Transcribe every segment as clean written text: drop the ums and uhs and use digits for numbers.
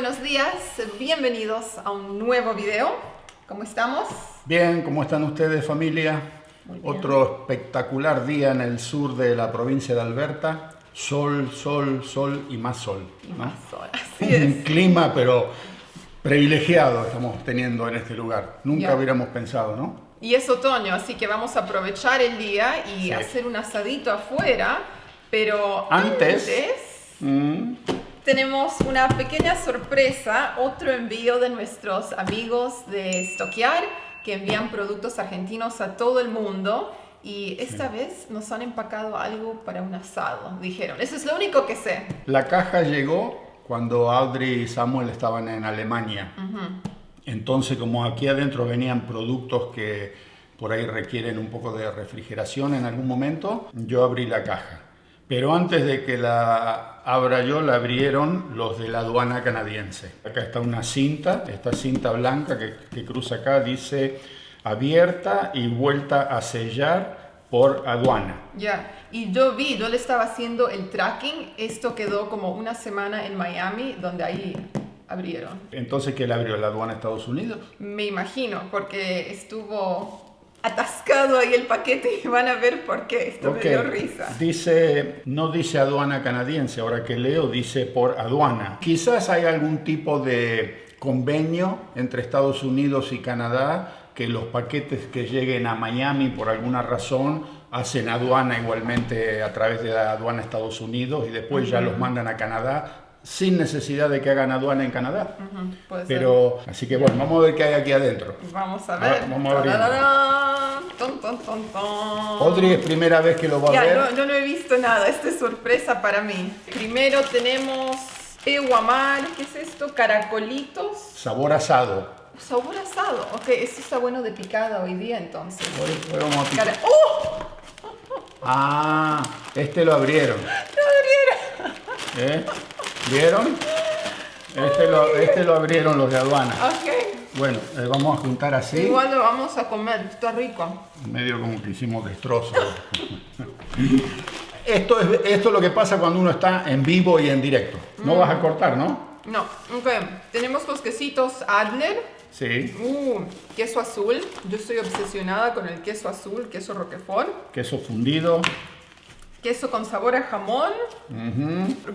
buenos días, bienvenidos a un nuevo video. ¿Cómo estamos? Bien, ¿cómo están ustedes, familia? Muy bien. Otro espectacular día en el sur de la provincia de Alberta. Sol, sol, sol y más sol, ¿no? Más sol, así Un es. clima, pero privilegiado estamos teniendo en este lugar. Nunca Ya. hubiéramos pensado, ¿no? Y es otoño, así que vamos a aprovechar el día y Sí. hacer un asadito afuera. Pero Antes. tenemos una pequeña sorpresa, otro envío de nuestros amigos de Stockyard que envían productos argentinos a todo el mundo. Y esta vez nos han empacado algo para un asado, dijeron. Eso es lo único que sé. La caja llegó cuando Audrey y Samuel estaban en Alemania. Entonces, como aquí adentro venían productos que por ahí requieren un poco de refrigeración en algún momento, yo abrí la caja. Pero antes de que la abra yo, la abrieron los de la aduana canadiense. Acá está una cinta, esta cinta blanca que cruza acá, dice abierta y vuelta a sellar por aduana. Ya, y yo le estaba haciendo el tracking. Esto quedó como una semana en Miami, donde ahí abrieron. Entonces, ¿qué la abrió? ¿La aduana de Estados Unidos? Me imagino, porque estuvo atascado ahí el paquete y van a ver por qué. Esto me dio risa. No dice aduana canadiense, ahora que leo dice por aduana. Quizás hay algún tipo de convenio entre Estados Unidos y Canadá que los paquetes que lleguen a Miami por alguna razón hacen aduana igualmente a través de la aduana de Estados Unidos y después ya los mandan a Canadá sin necesidad de que hagan aduana en Canadá. Puede Pero, así que bueno, vamos a ver qué hay aquí adentro. ser. Vamos a ver. Vamos a abrir. ¡Tararán! Ton, ton, ton, ton. Audrey es primera vez que lo va a Ya, ver. no he visto nada. Esta es sorpresa para mí. Primero tenemos pehuamar. ¿Qué es esto? Caracolitos. Sabor asado. Sabor asado. Ok, esto está bueno de picada hoy día entonces. Hoy vamos a picar. ¡Oh! Ah, este lo abrieron. ¡Lo abrieron! ¿Eh? ¿Vieron? Este lo abrieron los de aduana. Ok. Bueno, vamos a juntar así. Igual lo vamos a comer. Está rico. Medio como que hicimos destrozos. Esto es lo que pasa cuando uno está en vivo y en directo. No vas a cortar, ¿no? No. Ok. Tenemos los quesitos Adler. Sí. Queso azul. Yo estoy obsesionada con el queso azul, queso Roquefort. Queso fundido. Queso con sabor a jamón.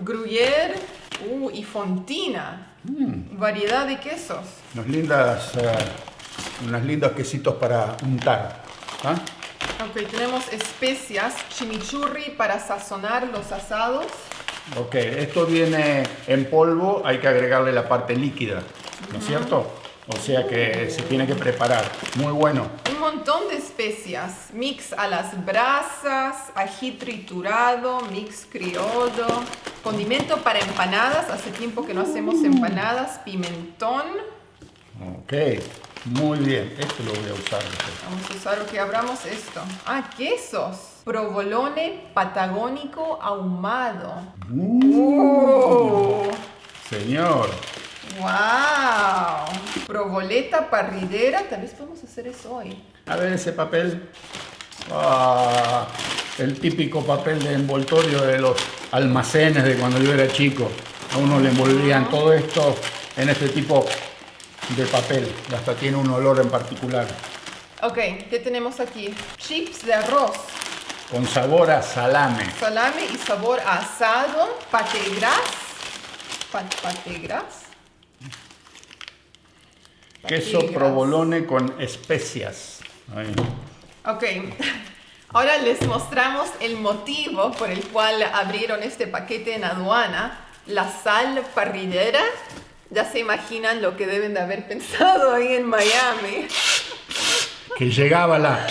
Gruyère. Y fontina. Variedad de quesos. Unos lindos quesitos para untar. ¿Ah? Ok, tenemos especias, chimichurri para sazonar los asados. Ok, esto viene en polvo, hay que agregarle la parte líquida, ¿no es cierto? O sea que se tiene que preparar. Muy bueno. Un montón de especias, mix a las brasas, ají triturado, mix criollo, condimento para empanadas, hace tiempo que no hacemos empanadas, pimentón. Ok, muy bien. Esto lo voy a usar. Vamos a usar, ok, abramos esto. Quesos. Provolone patagónico ahumado. Señor. ¡Wow! Provoleta parridera, tal vez podemos hacer eso hoy. A ver ese papel. El típico papel de envoltorio de los almacenes de cuando yo era chico. A uno le envolvían todo esto en este tipo de papel. Hasta tiene un olor en particular. Ok, ¿qué tenemos aquí? Chips de arroz, Con sabor a salame. salame y sabor a asado, pate gras. Pate gras. Queso Patigras. provolone con especias. Ahí. Ok, ahora les mostramos el motivo por el cual abrieron este paquete en aduana. La sal parrillera. Ya se imaginan lo que deben de haber pensado ahí en Miami. Que llegaba la...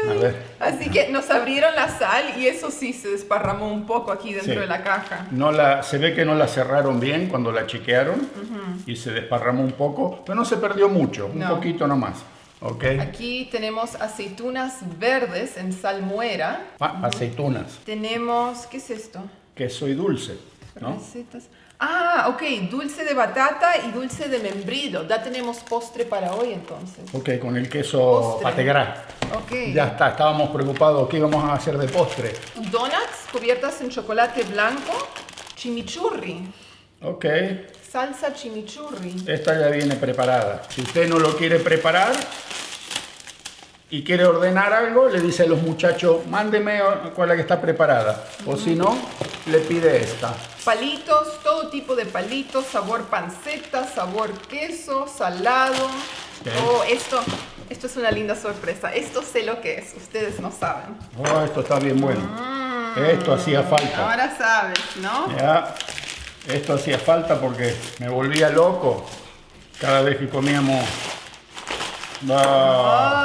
A ver. Así que nos abrieron la sal y eso sí se desparramó un poco aquí dentro Sí. de la caja. Se ve que no la cerraron bien cuando la chequearon y se desparramó un poco, pero no se perdió mucho, un No. poquito nomás. ¿Ok? Aquí tenemos aceitunas verdes en salmuera. Aceitunas, Tenemos, ¿qué es esto? queso y dulce, ¿no? Recetas. Ok, dulce de batata y dulce de membrillo. Ya tenemos postre para hoy entonces. Ok, con el queso Postre. pategras. Ok. Ya está, estábamos preocupados, ¿qué íbamos a hacer de postre? Donuts cubiertas en chocolate blanco. Chimichurri. Ok, salsa chimichurri. Esta ya viene preparada. Si usted no lo quiere preparar y quiere ordenar algo, le dice a los muchachos, mándeme con la que está preparada. O si no, le pide esta. Palitos, todo tipo de palitos, sabor panceta, sabor queso, salado. Okay. Oh, esto es una linda sorpresa. Esto sé lo que es, ustedes no saben. Oh, esto está bien bueno. Esto hacía falta. Ahora sabes, ¿no? Ya, esto hacía falta porque me volvía loco cada vez que comíamos. Oh.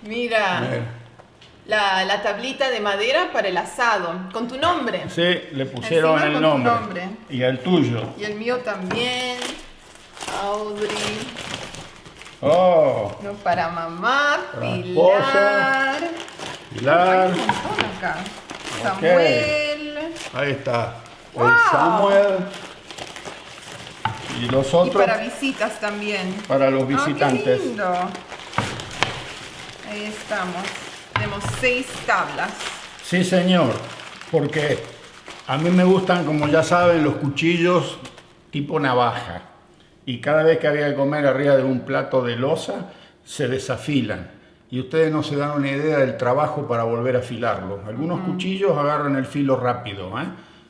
Mira, la tablita de madera para el asado, con tu nombre. Sí, le pusieron Encima el con tu nombre. nombre. Y el tuyo. Y el mío también. Audrey. Oh, No, para mamá, Para la Pilar. Pilar. Hay un montón acá. Ok. Samuel. Ahí está. Wow. El Samuel. Y los Y otros para visitas también. para los Ah, visitantes. qué lindo. Ahí estamos. Tenemos 6 tablas. Sí, señor. Porque a mí me gustan, como ya saben, los cuchillos tipo navaja. Y cada vez que había que comer arriba de un plato de loza, se desafilan. Y ustedes no se dan una idea del trabajo para volver a afilarlo. Algunos cuchillos agarran el filo rápido, ¿eh?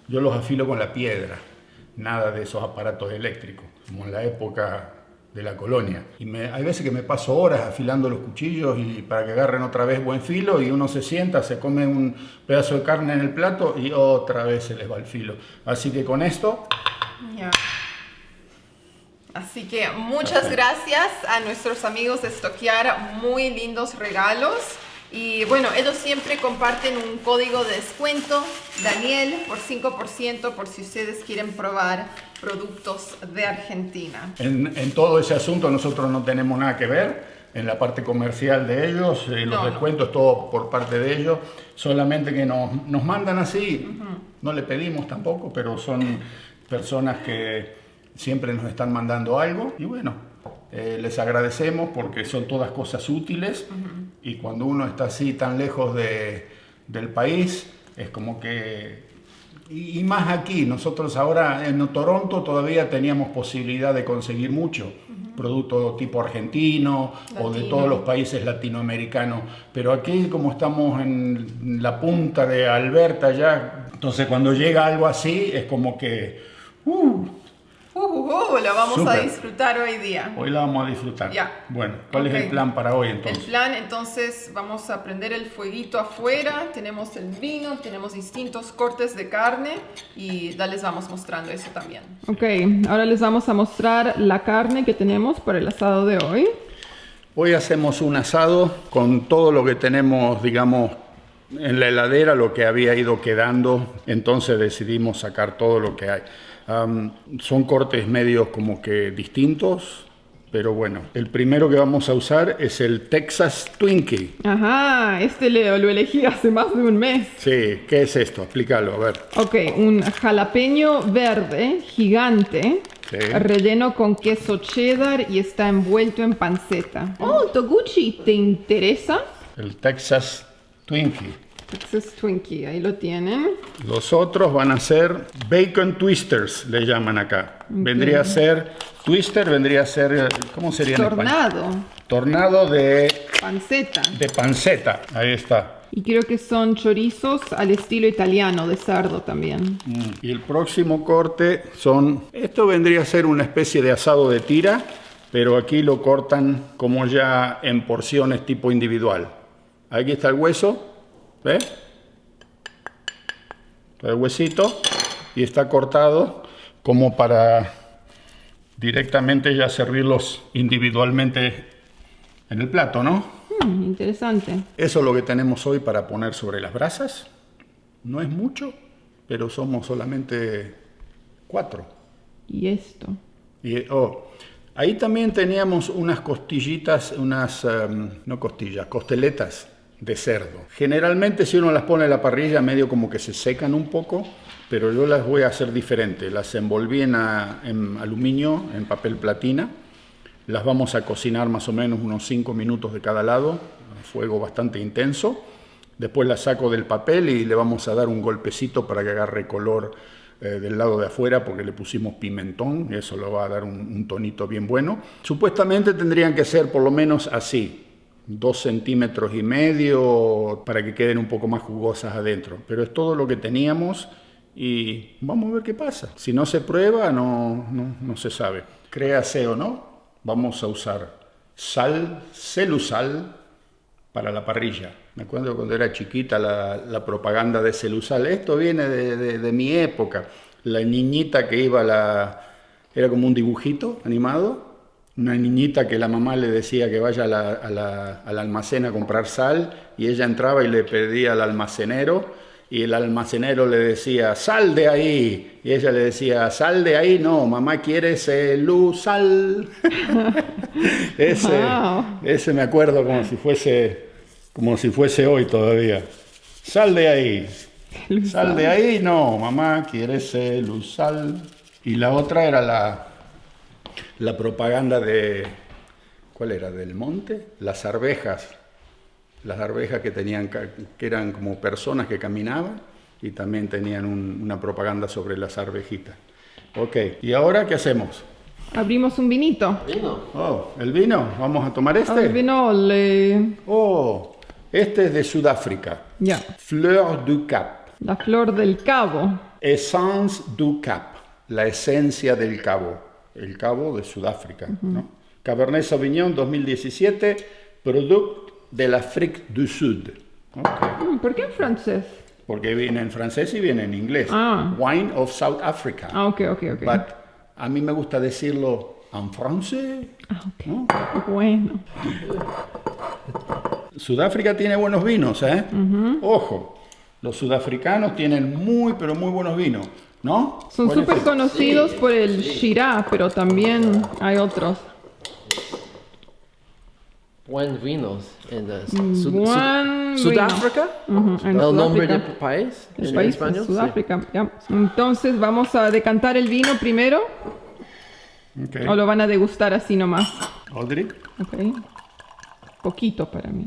Yo los afilo con la piedra. Nada de esos aparatos eléctricos, como en la época de la colonia. Y hay veces que me paso horas afilando los cuchillos y para que agarren otra vez buen filo, y uno se sienta, se come un pedazo de carne en el plato y otra vez se les va el filo. Así que con esto... Ya. Así que muchas gracias a nuestros amigos de Stockyard, muy lindos regalos. Y bueno, ellos siempre comparten un código de descuento, Daniel, por 5% por si ustedes quieren probar productos de Argentina. En todo ese asunto nosotros no tenemos nada que ver. En la parte comercial de ellos, los descuentos, todo por parte de ellos. Solamente que nos mandan así, no le pedimos tampoco, pero son personas que siempre nos están mandando algo. Y bueno, les agradecemos porque son todas cosas útiles. Y cuando uno está así tan lejos del país, es como que... Y más aquí, nosotros ahora en Toronto todavía teníamos posibilidad de conseguir mucho. Producto tipo argentino o de todos los países latinoamericanos. Pero aquí, como estamos en la punta de Alberta ya, entonces cuando llega algo así es como que... Lo vamos Súper. a disfrutar hoy día. Hoy la vamos a disfrutar. Ya. Bueno, ¿cuál es el plan para hoy entonces? El plan, entonces, vamos a prender el fueguito afuera. Tenemos el vino, tenemos distintos cortes de carne y ya les vamos mostrando eso también. Ok, ahora les vamos a mostrar la carne que tenemos para el asado de hoy. Hoy hacemos un asado con todo lo que tenemos, digamos, en la heladera, lo que había ido quedando. Entonces decidimos sacar todo lo que hay. Son cortes medios como que distintos, pero bueno, el primero que vamos a usar es el Texas Twinkie. Ajá, lo elegí hace más de un mes. Sí, ¿qué es esto? Explícalo, a ver. Ok, un jalapeño verde gigante, Sí. relleno con queso cheddar y está envuelto en panceta. Oh, Toguchi, ¿te interesa? El Texas Twinkie. Texas Twinkie, ahí lo tienen. Los otros van a ser bacon twisters, le llaman acá. Vendría a ser, twister vendría a ser, ¿cómo sería en español? Tornado, Tornado de panceta. panceta. Ahí está. Y creo que son chorizos al estilo italiano, de cerdo también. Y el próximo corte son, esto vendría a ser una especie de asado de tira, pero aquí lo cortan como ya en porciones tipo individual. Aquí está el hueso. ¿Ve? El huesito y está cortado como para directamente ya servirlos individualmente en el plato, ¿no? Interesante. Eso es lo que tenemos hoy para poner sobre las brasas. No es mucho, pero somos solamente 4. Y esto. Y, ahí también teníamos unas costillitas, no costillas, costeletas de cerdo. Generalmente si uno las pone en la parrilla medio como que se secan un poco, pero yo las voy a hacer diferente. Las envolví en aluminio, en papel platina. Las vamos a cocinar más o menos unos 5 minutos de cada lado, a fuego bastante intenso. Después la saco del papel y le vamos a dar un golpecito para que agarre color del lado de afuera, porque le pusimos pimentón, y eso lo va a dar un tonito bien bueno. Supuestamente tendrían que ser por lo menos así, 2,5 centímetros para que queden un poco más jugosas adentro. Pero es todo lo que teníamos y vamos a ver qué pasa. Si no se prueba, no se sabe. Créase o no, vamos a usar sal, Celusal, para la parrilla. Me acuerdo cuando era chiquita la propaganda de Celusal. Esto viene de mi época. La niñita que iba era como un dibujito animado. Una niñita que la mamá le decía que vaya al almacén a comprar sal, y ella entraba y le pedía al almacenero, y el almacenero le decía, sal de ahí. Y ella le decía, sal de ahí, no, mamá quiere Celusal. Ese me acuerdo como si fuese hoy todavía. Sal de ahí. Sal de ahí, no, mamá quiere Celusal. Y la otra era la propaganda de, ¿cuál era? ¿Del Monte? Las arvejas que eran como personas que caminaban, y también tenían una propaganda sobre las arvejitas. Ok, ¿y ahora qué hacemos? Abrimos un vinito. Vino. Oh, ¿el vino? ¿Vamos a tomar este? El vino Oh, este es de Sudáfrica. Ya. Fleur du Cap. La flor del cabo. Essence du Cap. La esencia del cabo. El cabo de Sudáfrica, ¿no? Cabernet Sauvignon 2017, Product de l'Afrique du Sud. Okay. ¿Por qué en francés? Porque viene en francés y viene en inglés. Wine of South Africa. Ok. But a mí me gusta decirlo en francés. Ok. ¿No? Bueno. Sudáfrica tiene buenos vinos, ¿eh? Ojo, los sudafricanos tienen pero muy buenos vinos, ¿no? Son súper conocidos por el Shiraz, pero también hay otros. Buen vinos en Sudáfrica. Sudáfrica. El nombre del país El en país español. es Sudáfrica. Sí. Ya. Entonces vamos a decantar el vino primero. Okay. ¿O lo van a degustar así nomás? Audrey. Ok. Poquito para mí.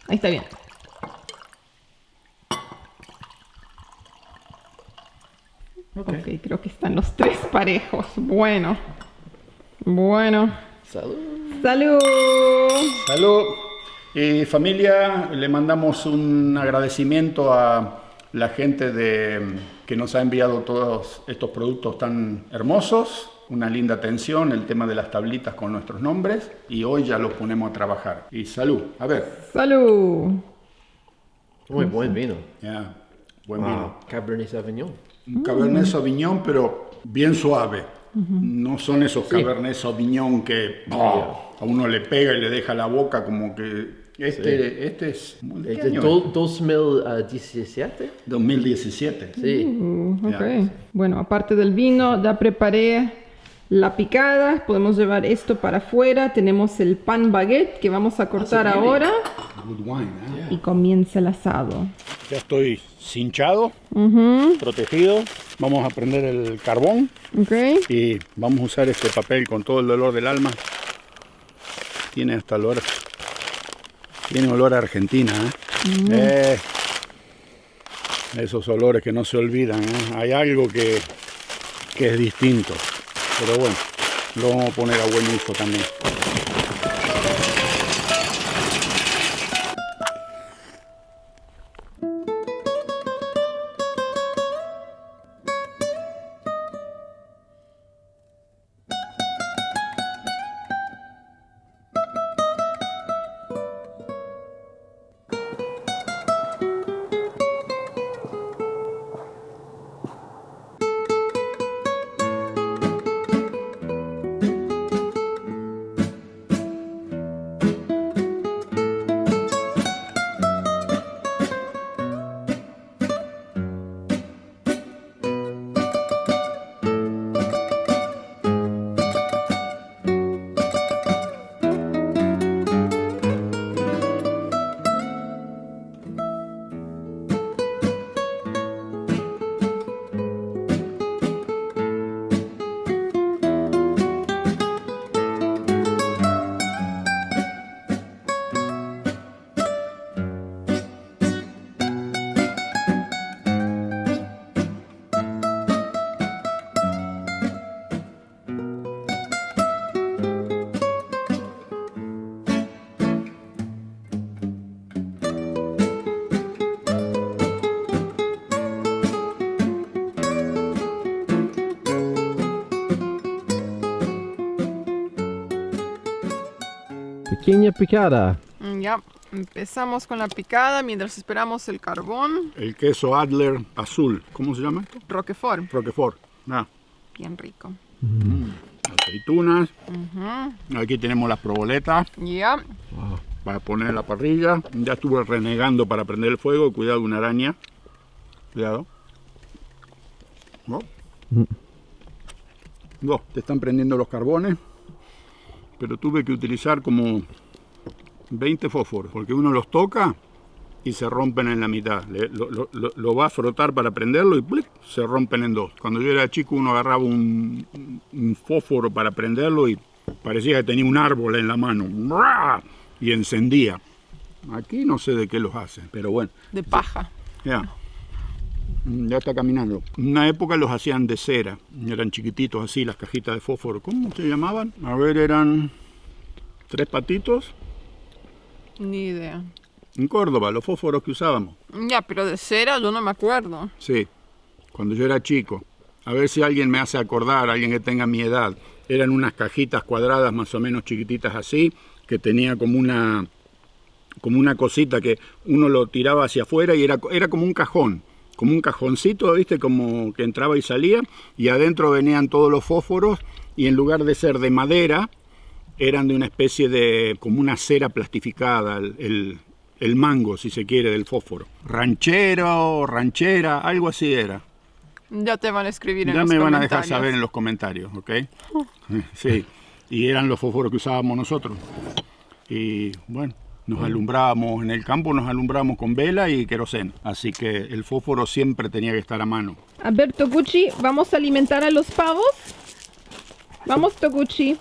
Ahí está bien. Ok, creo que están los tres parejos. Bueno. Salud. ¡Salud! Salud. Y familia, le mandamos un agradecimiento a la gente que nos ha enviado todos estos productos tan hermosos. Una linda atención, el tema de las tablitas con nuestros nombres. Y hoy ya los ponemos a trabajar. Y salud. A ver. ¡Salud! Muy buen vino. Ya, buen vino. Cabernet Sauvignon. Un Cabernet Sauvignon, pero bien suave. No son esos Cabernet Sauvignon que a uno le pega y le deja la boca como que... Este es... ¿De qué año es? 2017. 2017. Sí. Ok. Bueno, aparte del vino, ya preparé la picada. Podemos llevar esto para afuera. Tenemos el pan baguette que vamos a cortar ahora. Good wine, ¿eh? Y comienza el asado. Ya estoy cinchado, protegido. Vamos a prender el carbón. Ok. Y vamos a usar este papel con todo el dolor del alma. Tiene hasta olor. Tiene olor a Argentina, ¿eh? Esos olores que no se olvidan, ¿eh? Hay algo que es distinto. Pero bueno, lo vamos a poner a buen uso también. pequeña picada. Ya, empezamos con la picada mientras esperamos el carbón. El queso Adler azul. ¿Cómo se llama esto? Roquefort, Roquefort. Ah, bien rico. aceitunas. Aquí tenemos las proboletas Ya, para poner en la parrilla. Ya estuve renegando para prender el fuego. Cuidado, una araña. Cuidado. No, te están prendiendo los carbones. Pero tuve que utilizar como 20 fósforos. Porque uno los toca y se rompen en la mitad. Lo va a frotar para prenderlo y ¡plic!, se rompen en dos. Cuando yo era chico uno agarraba un fósforo para prenderlo y parecía que tenía un árbol en la mano. ¡Bra! Y encendía. Aquí no sé de qué los hacen, pero bueno. de paja. Ya está caminando. En una época los hacían de cera. Eran chiquititos así, las cajitas de fósforo. ¿Cómo se llamaban? A ver, eran 3 patitos. Ni idea. En Córdoba, los fósforos que usábamos. Ya, pero de cera yo no me acuerdo. Sí, cuando yo era chico. A ver si alguien me hace acordar, alguien que tenga mi edad. Eran unas cajitas cuadradas más o menos chiquititas así, que tenía como una cosita que uno lo tiraba hacia afuera y era como un cajón. Como un cajoncito, ¿viste? Como que entraba y salía. Y adentro venían todos los fósforos y en lugar de ser de madera, eran de una especie de, como una cera plastificada, el mango, si se quiere, del fósforo. Ranchero, ranchera, algo así era. Ya te van a escribir en Ya los me van a comentarios. dejar saber en los comentarios, ¿ok? Sí, y eran los fósforos que usábamos nosotros. Y bueno, nos alumbrábamos, en el campo nos alumbrábamos con vela y queroseno. Así que el fósforo siempre tenía que estar a mano. A ver, Toguchi, ¿vamos a alimentar a los pavos? Vamos, Toguchi.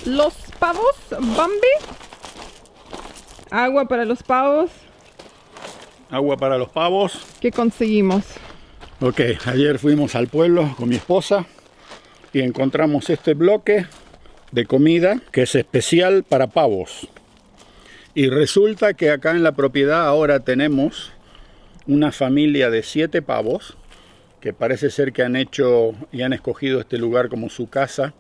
Los pavos, Bambi. Agua para los pavos. Agua para los pavos. ¿Qué conseguimos? Ok, ayer fuimos al pueblo con mi esposa y encontramos este bloque de comida que es especial para pavos. Y resulta que acá en la propiedad ahora tenemos una familia de 7 pavos que parece ser que han hecho y han escogido este lugar como su casa.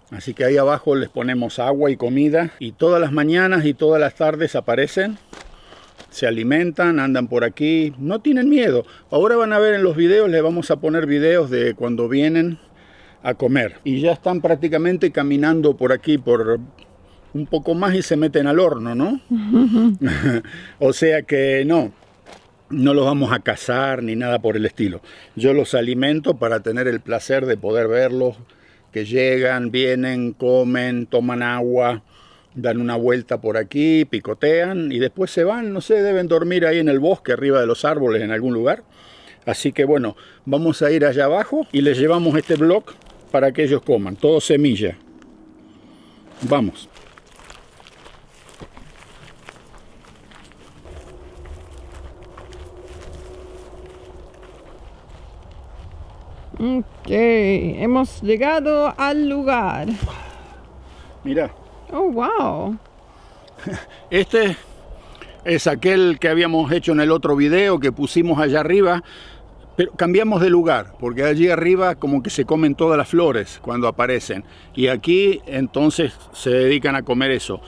Así que ahí abajo les ponemos agua y comida y todas las mañanas y todas las tardes aparecen, se alimentan, andan por aquí, no tienen miedo. Ahora van a ver en los videos, les vamos a poner videos de cuando vienen a comer. Y ya están prácticamente caminando por aquí, por un poco más y se meten al horno, ¿no? O sea que no los vamos a cazar ni nada por el estilo. Yo los alimento para tener el placer de poder verlos, que llegan, vienen, comen, toman agua, dan una vuelta por aquí, picotean y después se van, no sé, deben dormir ahí en el bosque, arriba de los árboles en algún lugar. Así que bueno, vamos a ir allá abajo y les llevamos este bloque para que ellos coman, todo semilla. Vamos. Ok, hemos llegado al lugar. Mira, Oh, wow. este es aquel que habíamos hecho en el otro video que pusimos allá arriba, pero cambiamos de lugar, porque allí arriba como que se comen todas las flores cuando aparecen. Y aquí entonces se dedican a comer eso.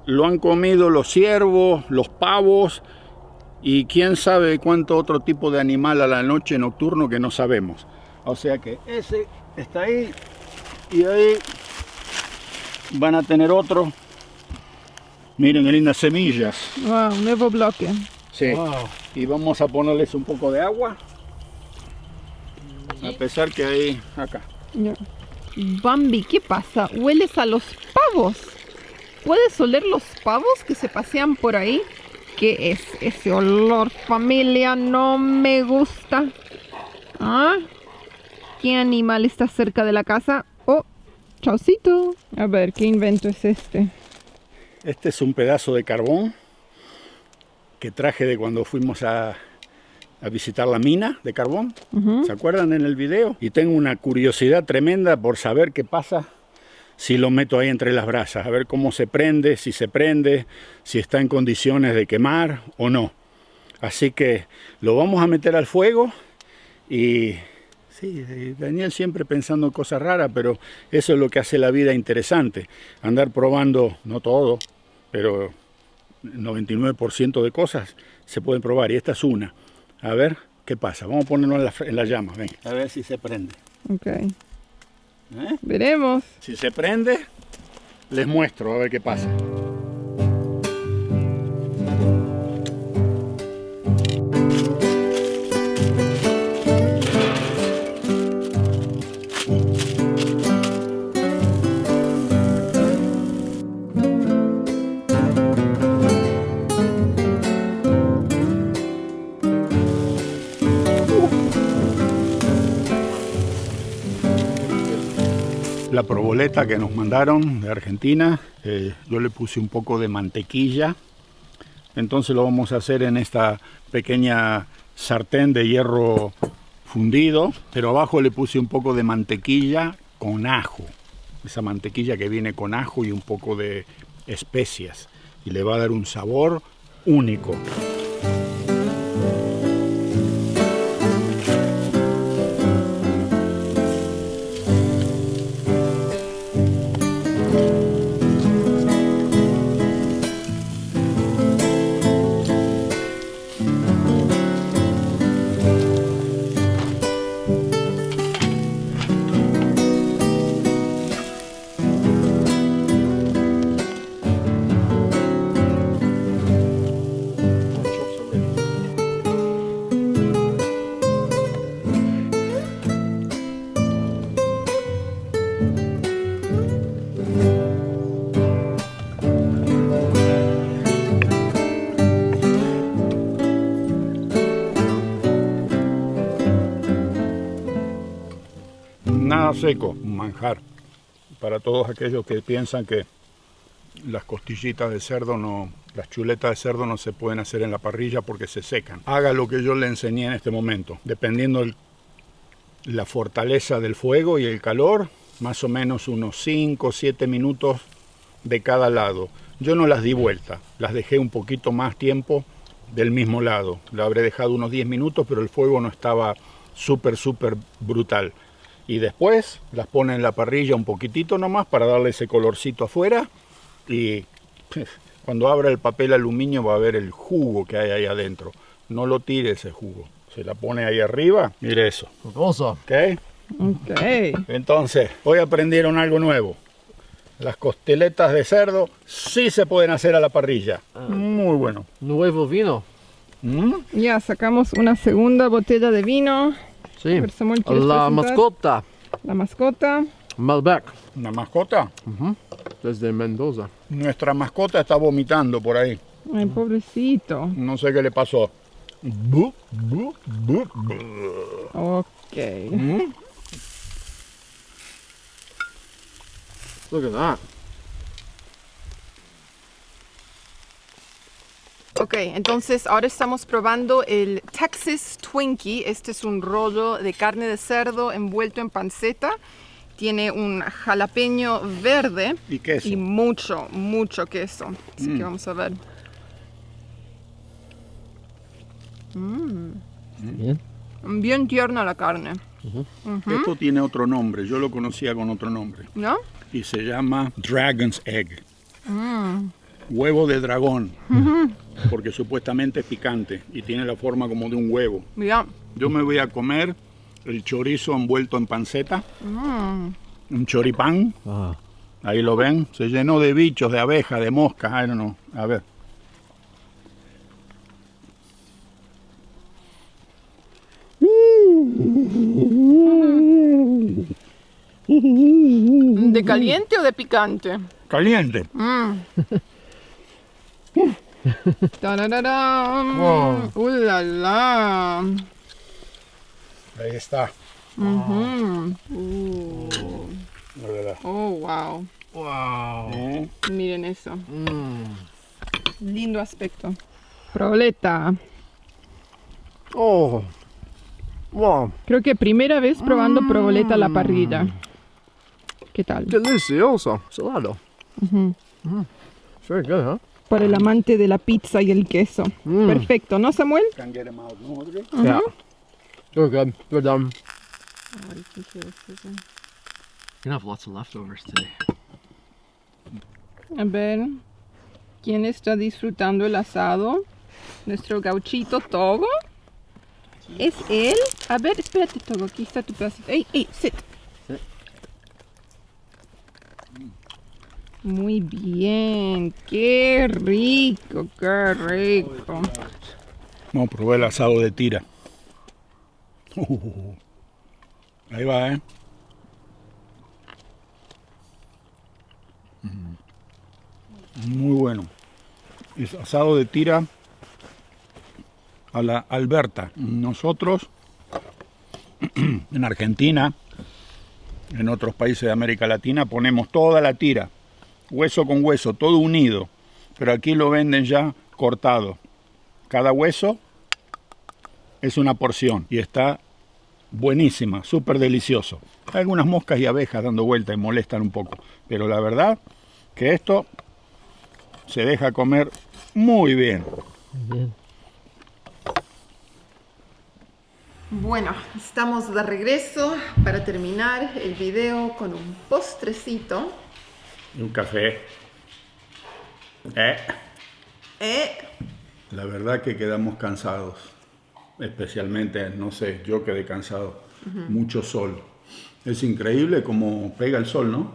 Lo han comido los ciervos, los pavos y quién sabe cuánto otro tipo de animal a la noche nocturno que no sabemos. O sea que ese está ahí y ahí van a tener otro. Miren qué lindas semillas. Wow, nuevo bloque. Sí. Y vamos a ponerles un poco de agua. A pesar que hay acá. Ya. Bambi, ¿qué pasa? ¿Hueles a los pavos? ¿Puedes oler los pavos que se pasean por ahí? ¿Qué es ese olor, familia? No me gusta. ¿Ah? ¿Qué animal está cerca de la casa? Oh, chaucito. A ver, ¿qué invento es este? Este es un pedazo de carbón que traje de cuando fuimos a visitar la mina de carbón. ¿Se acuerdan en el video? Y tengo una curiosidad tremenda por saber qué pasa si lo meto ahí entre las brasas. A ver cómo se prende, si está en condiciones de quemar o no. Así que lo vamos a meter al fuego y Sí, Daniel siempre pensando en cosas raras, pero eso es lo que hace la vida interesante. Andar probando, no todo, pero 99% de cosas se pueden probar y esta es una. A ver qué pasa. Vamos a ponernos en la llama, ven. A ver si se prende. Ok. Veremos. Si se prende, les muestro a ver qué pasa. La proboleta que nos mandaron de Argentina, yo le puse un poco de mantequilla, entonces lo vamos a hacer en esta pequeña sartén de hierro fundido, pero abajo le puse un poco de mantequilla con ajo, esa mantequilla que viene con ajo y un poco de especias, y le va a dar un sabor único. Nada seco, un manjar. Para todos aquellos que piensan que las costillitas de cerdo no, las chuletas de cerdo no se pueden hacer en la parrilla porque se secan. Haga lo que yo le enseñé en este momento. Dependiendo la fortaleza del fuego y el calor, más o menos unos 5 o 7 minutos de cada lado. Yo no las di vuelta, las dejé un poquito más tiempo del mismo lado. La habré dejado unos 10 minutos, pero el fuego no estaba súper brutal. Y después las pone en la parrilla un poquitito nomás para darle ese colorcito afuera y cuando abra el papel aluminio va a ver el jugo que hay ahí adentro. No lo tire ese jugo, se la pone ahí arriba, mire eso. ¿Ok? Ok. Entonces, hoy aprendieron algo nuevo. Las costeletas de cerdo sí se pueden hacer a la parrilla. Muy bueno. Nuevo vino. Ya sacamos una segunda botella de vino. Sí. A ver, Samuel, ¿quieres La presentar? mascota. La mascota. Malbec. ¿Una mascota? Desde Mendoza. Nuestra mascota está vomitando por ahí. Ay, pobrecito. No sé qué le pasó. Bu, bu, bu, bu. Ok. Look at that. Ok, entonces ahora estamos probando el Texas Twinkie. Este es un rollo de carne de cerdo envuelto en panceta. Tiene un jalapeño verde Y queso. y mucho queso. Así que vamos a ver. Bien. Bien tierna la carne, Esto tiene otro nombre, yo lo conocía con otro nombre. ¿no? Y se llama Dragon's Egg. Huevo de dragón. Porque supuestamente es picante y tiene la forma como de un huevo. Mira, Yo me voy a comer el chorizo envuelto en panceta. Un choripán. Ah. Ahí lo ven. Se llenó de bichos, de abejas, de moscas. I don't know. A ver. ¿de caliente o de picante? Caliente. ¡Tarararán! Wow. ¡La, la! Ahí está. Mm. La verdad. Oh, wow. Wow. Miren eso. Lindo aspecto. Proboleta. Oh. Wow. Creo que primera vez probando proboleta a la parrilla. ¿Qué tal? Delicioso. Salado. Very good, huh? Para el amante de la pizza y el queso. Perfecto, ¿no, Samuel? Can get 'em out, ¿no, Audrey? Yeah. Good, good. Good, Ay, qué feo se ve. Gonna have lots of leftovers today. A ver, ¿quién está disfrutando el asado? Nuestro gauchito Togo. ¿Es él? A ver, espérate, Togo, aquí está tu pedacito. ¡Ey, ey, sit! Sit. Muy bien, qué rico, qué rico. Vamos a probar el asado de tira. Ahí va, ¿eh? Muy bueno. Es asado de tira a la Alberta. Nosotros, en Argentina, en otros países de América Latina, ponemos toda la tira, hueso con hueso, todo unido. Pero aquí lo venden ya cortado. Cada hueso es una porción y está buenísima, súper delicioso. Hay algunas moscas y abejas dando vuelta y molestan un poco, pero la verdad que esto se deja comer muy bien. Bien. Bueno, estamos de regreso para terminar el video con un postrecito. Y un café. La verdad que quedamos cansados, especialmente, no sé, yo quedé cansado. Mucho sol. Es increíble cómo pega el sol, ¿no?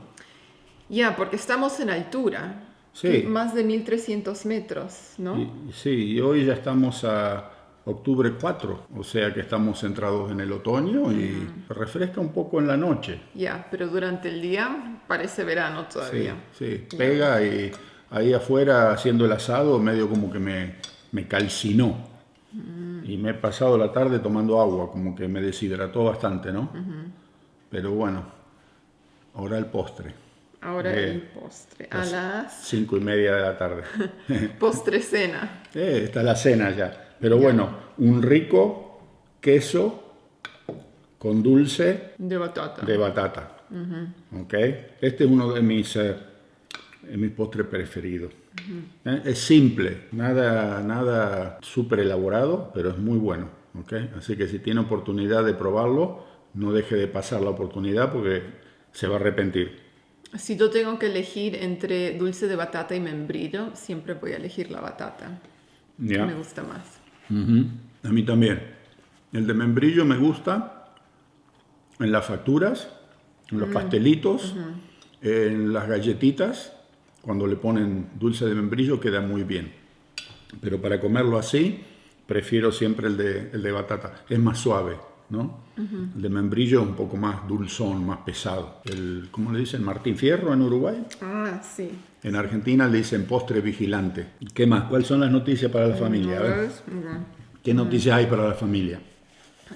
Ya, porque estamos en altura. Sí. Más de 1300 metros, ¿no? Sí, y hoy ya estamos a octubre 4, o sea que estamos entrados en el otoño y refresca un poco en la noche. Ya, pero durante el día parece verano todavía. Sí, pega y ahí afuera haciendo el asado medio como que me calcinó. Y me he pasado la tarde tomando agua, como que me deshidrató bastante, ¿no? Pero bueno, ahora el postre. Ahora el postre. A las 5:30 de la tarde. postre cena. Está la cena ya. Pero bueno, un rico queso con dulce De batata. de batata. ¿Ok? Este es uno de mis postres preferidos. Es simple, nada súper elaborado, pero es muy bueno. ¿Ok? Así que si tiene oportunidad de probarlo, no deje de pasar la oportunidad porque se va a arrepentir. Si yo tengo que elegir entre dulce de batata y membrillo, siempre voy a elegir la batata. ¿Ya? Me gusta más. A mí también. El de membrillo me gusta en las facturas, en los pastelitos, en las galletitas. Cuando le ponen dulce de membrillo queda muy bien. Pero para comerlo así, prefiero siempre el de batata. Es más suave, ¿no? El de membrillo es un poco más dulzón, más pesado. ¿Cómo le dicen? Martín Fierro en Uruguay. Ah, sí. En Argentina le dicen postre vigilante. ¿Qué más? ¿Cuáles son las noticias para la familia? A ver, ¿qué noticias hay para la familia?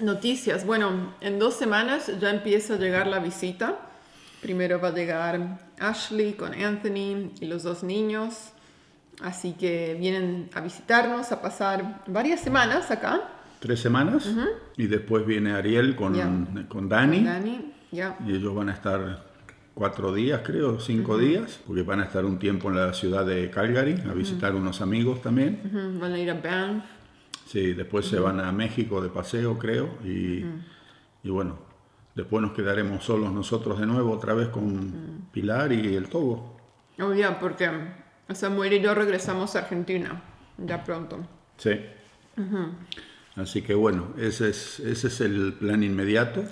Noticias. Bueno, en 2 semanas ya empieza a llegar la visita. Primero va a llegar Ashley con Anthony y los 2 niños. Así que vienen a visitarnos, a pasar varias semanas acá. 3 semanas. Y después viene Ariel con Dani. Con Dani, ya. Y ellos van a estar 4 días, creo, 5 días, porque van a estar un tiempo en la ciudad de Calgary a visitar unos amigos también. Van a ir a Banff. Sí, después se van a México de paseo, creo, y bueno, después nos quedaremos solos nosotros de nuevo, otra vez con Pilar y el Togo. Oh, ya, porque Samuel y yo regresamos a Argentina ya pronto. Sí. Así que bueno, ese es el plan inmediato.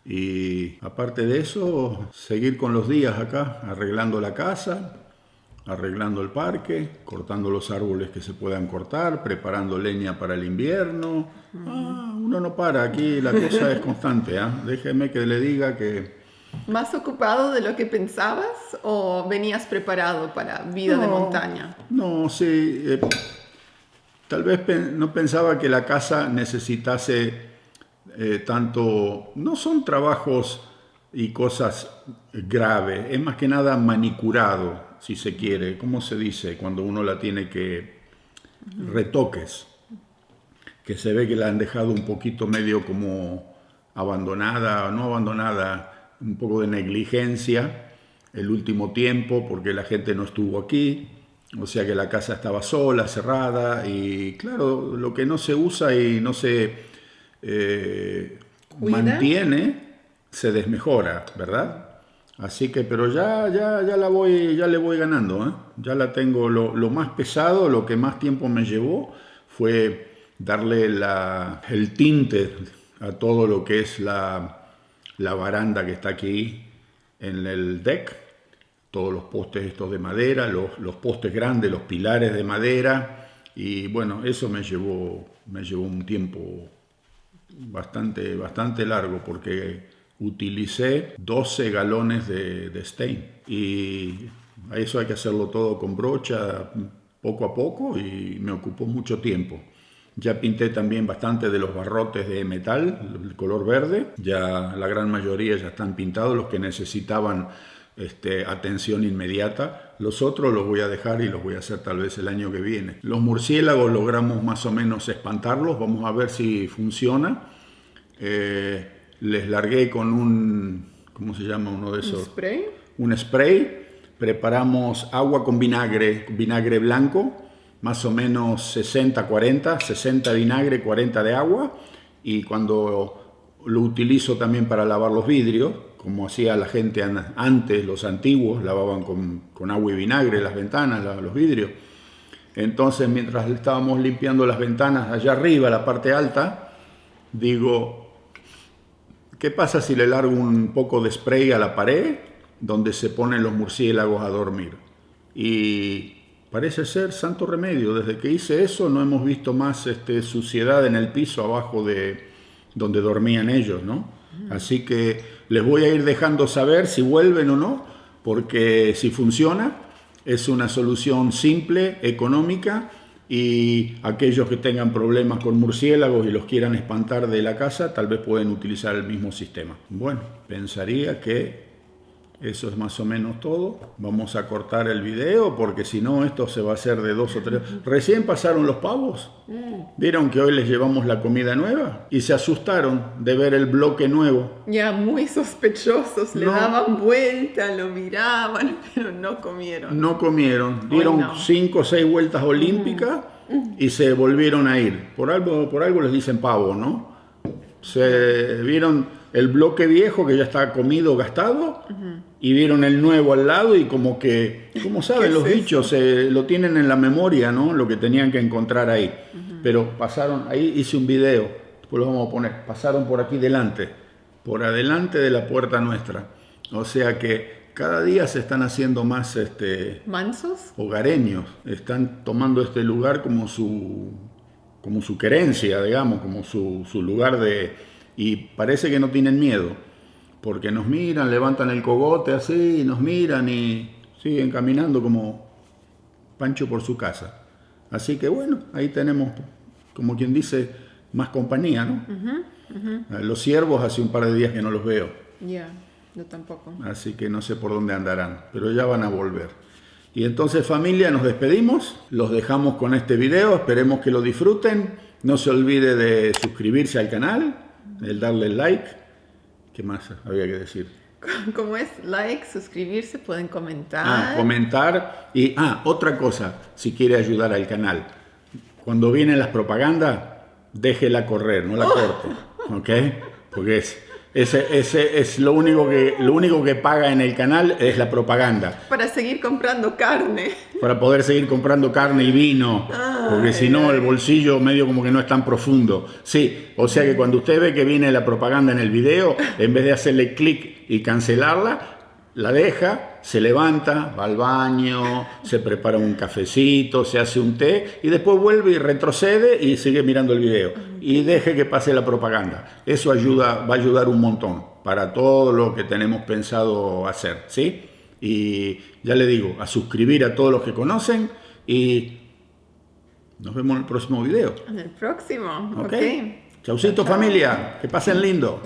Y aparte de eso, seguir con los días acá, arreglando la casa, arreglando el parque, cortando los árboles que se puedan cortar, preparando leña para el invierno. Uno no para, aquí la cosa es constante. Déjeme que le diga que... ¿Más ocupado de lo que pensabas o venías preparado para vida de montaña? No, sí. Tal vez no pensaba que la casa necesitase tanto... No son trabajos y cosas graves, es más que nada manicurado, si se quiere. ¿Cómo se dice? Cuando uno la tiene que... Retoques. Que se ve que la han dejado un poquito medio como abandonada, no abandonada, un poco de negligencia el último tiempo porque la gente no estuvo aquí, o sea que la casa estaba sola, cerrada y claro, lo que no se usa y no se mantiene se desmejora, ¿verdad? Así que, pero ya le voy ganando, ¿eh? Ya la tengo. Lo más pesado, lo que más tiempo me llevó fue darle el tinte a todo lo que es la baranda que está aquí en el deck. Todos los postes estos de madera, los postes grandes, los pilares de madera. Y bueno, eso me llevó un tiempo bastante largo porque utilicé 12 galones de stain y a eso hay que hacerlo todo con brocha poco a poco y me ocupó mucho tiempo. Ya pinté también bastante de los barrotes de metal, el color verde, ya la gran mayoría ya están pintados, los que necesitaban atención inmediata. Los otros los voy a dejar y los voy a hacer tal vez el año que viene. Los murciélagos logramos más o menos espantarlos, vamos a ver si funciona. Les largué con ¿cómo se llama uno de esos? ¿Un spray? Un spray. Preparamos agua con vinagre blanco, más o menos 60-40, 60 vinagre, 40 de agua. Y cuando lo utilizo también para lavar los vidrios, como hacía la gente antes, los antiguos, lavaban con agua y vinagre las ventanas, los vidrios. Entonces, mientras estábamos limpiando las ventanas allá arriba, la parte alta, digo, ¿qué pasa si le largo un poco de spray a la pared donde se ponen los murciélagos a dormir? Y parece ser santo remedio. Desde que hice eso no hemos visto más suciedad en el piso abajo de donde dormían ellos, ¿no? Así que les voy a ir dejando saber si vuelven o no, porque si funciona es una solución simple, económica. Y aquellos que tengan problemas con murciélagos y los quieran espantar de la casa, tal vez pueden utilizar el mismo sistema. Bueno, pensaría que eso es más o menos todo. Vamos a cortar el video porque si no esto se va a hacer de 2 o 3. Recién pasaron los pavos. Vieron que hoy les llevamos la comida nueva y se asustaron de ver el bloque nuevo. Ya muy sospechosos, le No. daban vuelta, lo miraban, pero no comieron. No comieron, dieron no. 5 o 6 vueltas olímpicas y se volvieron a ir. Por algo les dicen pavo, ¿no? Se vieron el bloque viejo que ya está comido, gastado, y vieron el nuevo al lado y como que, ¿cómo saben los bichos? Lo tienen en la memoria, ¿no? Lo que tenían que encontrar ahí. Pero pasaron, ahí hice un video, después lo vamos a poner, pasaron por aquí delante, por adelante de la puerta nuestra. O sea que cada día se están haciendo más ¿Mansos? hogareños, están tomando este lugar como su querencia, digamos, como su lugar de... Y parece que no tienen miedo, porque nos miran, levantan el cogote así, nos miran y siguen caminando como Pancho por su casa. Así que bueno, ahí tenemos, como quien dice, más compañía, ¿no? Los ciervos hace un par de días que no los veo. Ya, yo tampoco. Así que no sé por dónde andarán, pero ya van a volver. Y entonces, familia, nos despedimos, los dejamos con este video, esperemos que lo disfruten. No se olvide de suscribirse al canal, el darle like. ¿Qué más había que decir? Como es like, suscribirse, pueden comentar. Comentar. Y otra cosa, si quiere ayudar al canal. Cuando vienen las propagandas, déjela correr, no la corte. ¿Ok? Porque ese es lo único que paga en el canal es la propaganda. Para seguir comprando carne. Para poder seguir comprando carne y vino, porque si no el bolsillo medio como que no es tan profundo. Sí, o sea que cuando usted ve que viene la propaganda en el video, en vez de hacerle clic y cancelarla, la deja, se levanta, va al baño, se prepara un cafecito, se hace un té y después vuelve y retrocede y sigue mirando el video. Y deje que pase la propaganda. Eso va a ayudar un montón para todo lo que tenemos pensado hacer, ¿sí? Y ya le digo, a suscribir a todos los que conocen y nos vemos en el próximo video. En el próximo. ¿Ok? Ok. Chaucito, familia, que pasen lindo.